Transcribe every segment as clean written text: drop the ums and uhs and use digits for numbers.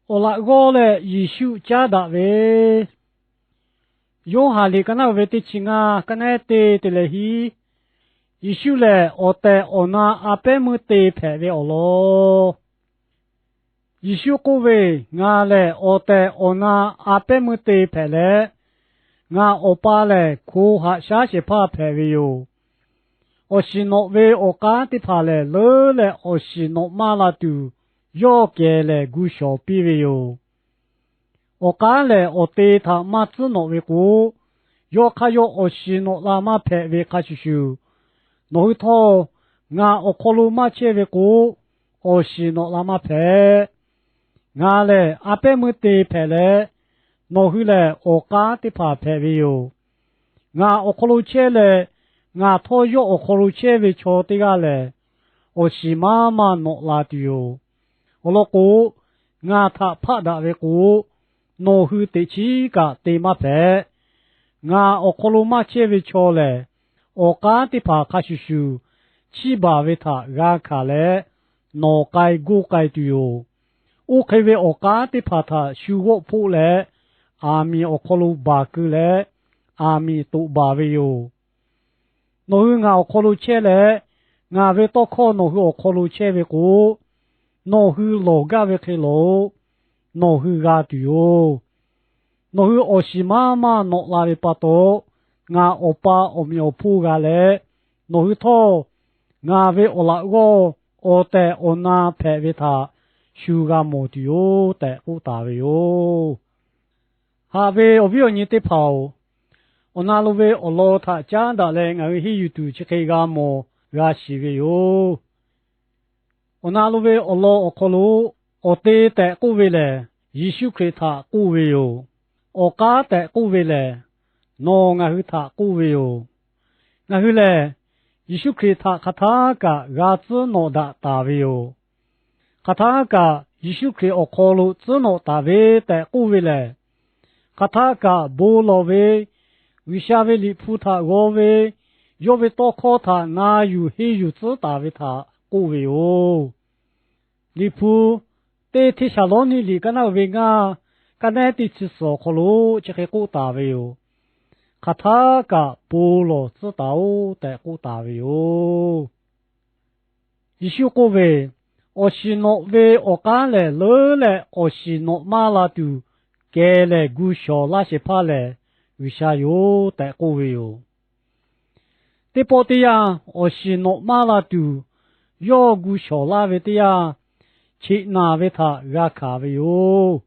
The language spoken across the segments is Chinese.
我那个嘞，艺术家的喂，用下里跟那喂的钱啊，跟那的嘞去，艺术嘞，我的我那阿伯么的拍喂我咯，艺术个喂，俺嘞我的我那阿伯么的拍嘞，俺我爸嘞苦下下些怕拍喂哟，我是诺喂我干的怕嘞，了嘞我是诺马拉杜，要给嘞古小比喂哟。我干嘞，我对他妈子诺为故，要看要我是诺拉马拍为卡修修，诺头俺我考虑马切为故，我是诺拉马拍，俺嘞阿伯没得拍嘞，诺去嘞我干的怕拍为哟，俺我考虑切嘞，俺头要我考虑切为错的个嘞，我是妈妈诺拉的哟，我老姑俺他怕的为故。诺去得起个得马拍，俺我可鲁马切为错嘞，我干的怕卡叔叔，七八为他俺卡嘞，诺该古该的哟，我可为我干的怕他修我铺嘞，阿米我可鲁巴个嘞，阿米都巴为哟，诺去俺我可鲁切嘞，俺为多考诺去我可鲁切为古，诺去罗个为开罗。诺去个的哟，诺去我是妈妈诺拉的巴多，俺我爸我没有铺个嘞，诺去头，俺为我那个我带我那陪为他修个么的哟，带我大为哟，哈为我不要你的跑，我那路为我老他讲的嘞，俺去有度去开个么个是个哟，我那路为我老我可路。我对待各位嘞，艺术给他各位哟；我家待各位嘞，我爱去他各位哟。爱去嘞，艺术给他他个伢子诺的大位哟，他个艺术给我考虑子诺大位待各位嘞，他个不老位，为啥为里普他我位，要为多考他哪有黑有子大位他各位哟，里普。对提下罗尼里个那位啊，个那的去说可路就系古大位哟，卡他个部落知道的古大位哟。一首歌位，我是诺位我干嘞，了嘞，我是诺马拉杜，给嘞古小那些怕嘞，为啥有的歌位哟？对不对呀？我是诺马拉杜，要古小那位的呀。去哪位他压卡位哟？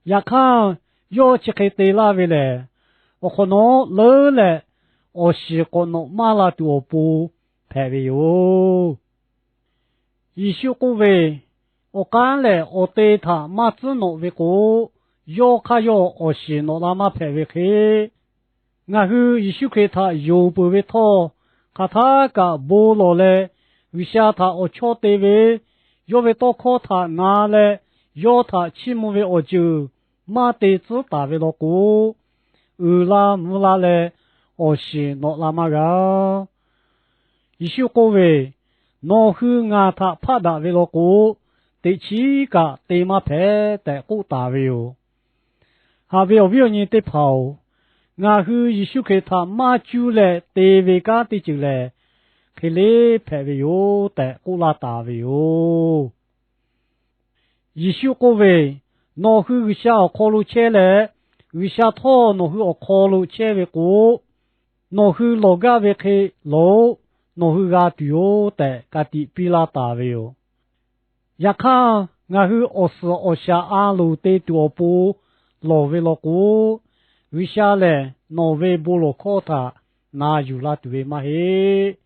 压看要去开对那位嘞，我可能了嘞，我是可能马拉多不排位哟。一首歌位，我干嘞，我对他马子诺位过，要看要我是诺那么排位去，俺去一首给他又不为他，看他个不落嘞，为啥他我错对位？要为多考他拿来，要他起码为我就马得子大为了过，拉木拉嘞，我是诺拉玛个，一首歌位，诺去俺他怕大为了过，得起个得马拍得过大为哟，下边我不你得跑，俺去一首给他马就嘞，得为个得就嘞。佢咧排位哟，但古拉大位哟。一首歌位，我去为啥考虑车嘞？为啥拖我去考虑车位过？我去老家位去老，我去家对哟，但家底比拉大位哟。一看我去我是我下安路对多步，老位老过，为啥嘞？我为不落考他，那有拉对嘛嘿？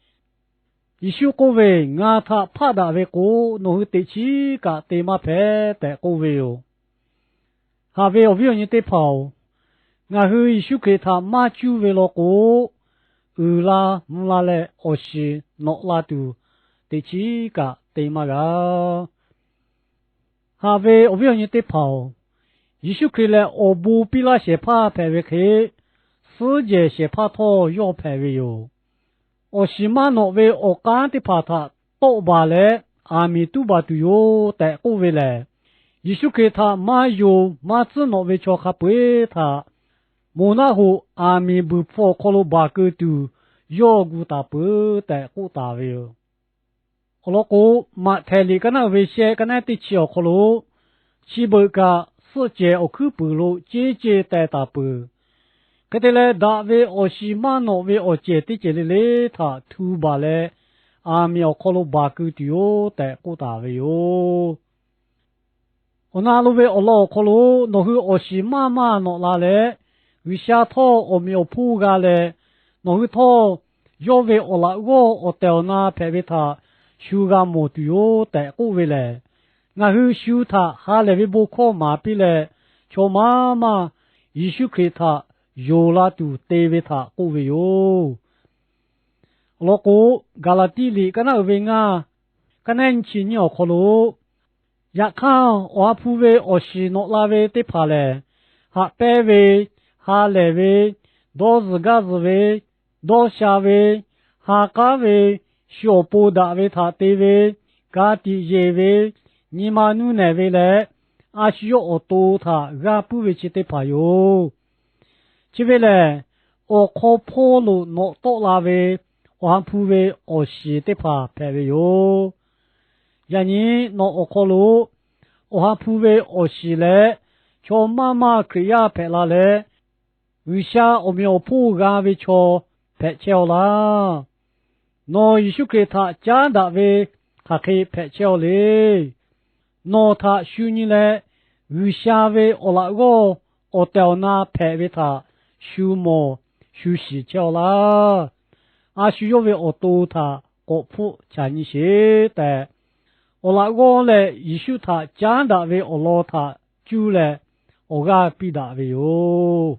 一首歌位，俺他怕大为歌，侬去得起个对马拍的歌位哟。下位我不要你得跑，俺去一首给他马就为了歌，拉木拉嘞，我是诺拉都得起个对马个。下位我不要你得跑，一首给了我不比那些怕拍位去，世界些怕拖要拍位哟。我是马诺为我干的怕他多巴嘞，阿米杜巴都有带过回来，耶稣给他马有马子诺为cho khá bế thà mô na hồ à mi bù phô khô lô bà cơ tù yo gu ta bế tại khu ta về khô lô cô mà thè lì cái nào về xe cái này tì chiều khô lô chỉ bởi cả sự chế ở khứ bù lô chế chế tại ta bế cái thế là đã về ở xí mà nó về ở chế tì chế lê thà thu bà lê à mi ở khô lô bà cơ tù yo tại khu ta về yo ona lu ve olo kholo no hu oshima ma no la le wisha tho o mi ophu ga le no hu tho yo ve ola go o te ona phe ve tha shu ga mo tu yo te ku ve le nga hu shu tha ha le ve bo kho ma pi le cho ma ma yishu khe tha yo la tu te ve tha ku ve yo lo ko galati li kana ve nga kanen chi nyo kholo ya khao oa phu ve o shi no la ve te pha le ha pe ve ha le ve do z ga z ve do sha ve ha ka ve shyo po da ve tha te ve ga ti ye ve ni ma nu ne ve le a shi yo o to tha ga pu ve chi te pha yo chi ve le o kho pho lo no to la ve oa phu ve o shi te pha pe ve yo ya ni no o kho lo o ha phu ve o shi le cho ma ma kriya phe la le wi sha o myo phu ga ve cho phe cheo la no yishu kre tha cha da ve kha khe phe cheo le no tha shu ni le wi sha ve o la go o te na phe ve tha shu mo shu shi cheo la a shu yo ve o to tha ko phu cha ni she te o la go le yishu tha cha da ve o lo tha chu le o ga pi da ve yo